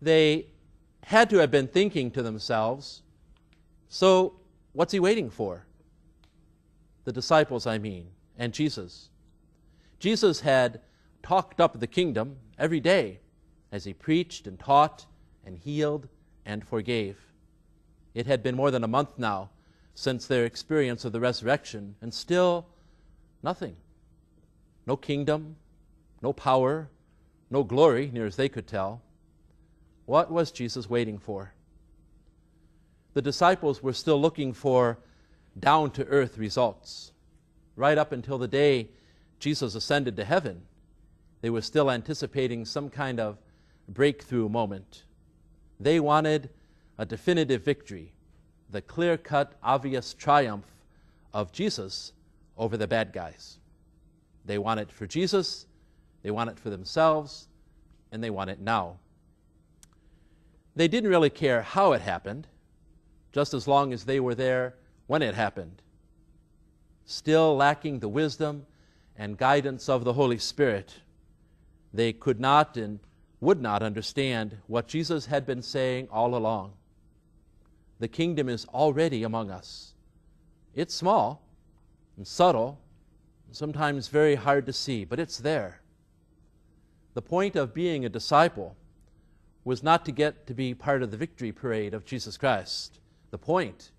They had to have been thinking to themselves, so what's he waiting for? The disciples, I mean, and Jesus. Jesus had talked up the kingdom every day as he preached and taught and healed and forgave. It had been more than a month now since their experience of the resurrection, and still nothing. No kingdom, no power, no glory, near as they could tell. What was Jesus waiting for? The disciples were still looking for down-to-earth results. Right up until the day Jesus ascended to heaven, they were still anticipating some kind of breakthrough moment. They wanted a definitive victory, the clear-cut, obvious triumph of Jesus over the bad guys. They want it for Jesus, they want it for themselves, and they want it now. They didn't really care how it happened, just as long as they were there when it happened. Still lacking the wisdom and guidance of the Holy Spirit, they could not and would not understand what Jesus had been saying all along. The kingdom is already among us. It's small and subtle, and sometimes very hard to see, but it's there. The point of being a disciple was not to get to be part of the victory parade of Jesus Christ. The point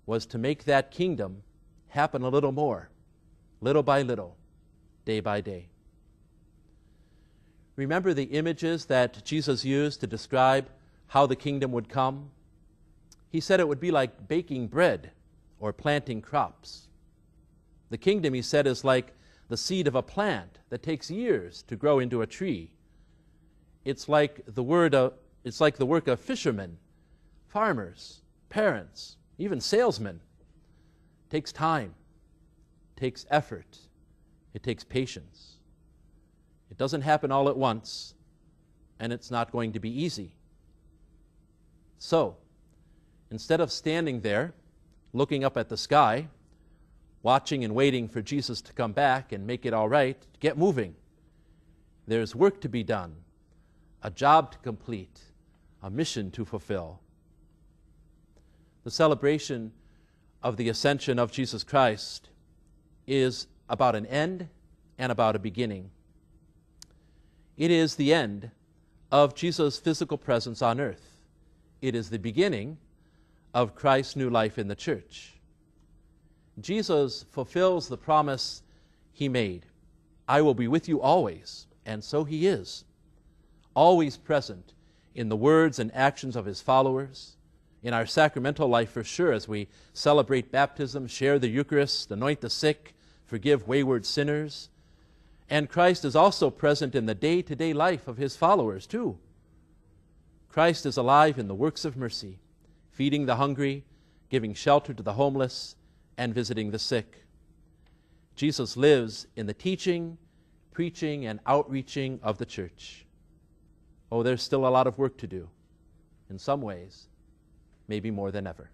was to make that kingdom happen a little more, little by little, day by day. Remember the images that Jesus used to describe how the kingdom would come? He said it would be like baking bread or planting crops. The kingdom, he said, is like the seed of a plant that takes years to grow into a tree. It's like the work of fishermen, farmers, parents, even salesmen. It takes time, it takes effort, it takes patience. It doesn't happen all at once, and it's not going to be easy. So, instead of standing there, looking up at the sky, watching and waiting for Jesus to come back and make it all right, get moving. There's work to be done, a job to complete, a mission to fulfill. The celebration of the ascension of Jesus Christ is about an end and about a beginning. It is the end of Jesus' physical presence on earth. It is the beginning of Christ's new life in the church. Jesus fulfills the promise he made. I will be with you always, and so he is. Always present in the words and actions of his followers, in our sacramental life for sure, as we celebrate baptism, share the Eucharist, anoint the sick, forgive wayward sinners. And Christ is also present in the day-to-day life of his followers too. Christ is alive in the works of mercy, feeding the hungry, giving shelter to the homeless, and visiting the sick. Jesus lives in the teaching, preaching, and outreaching of the church. Oh, there's still a lot of work to do. In some ways, maybe more than ever.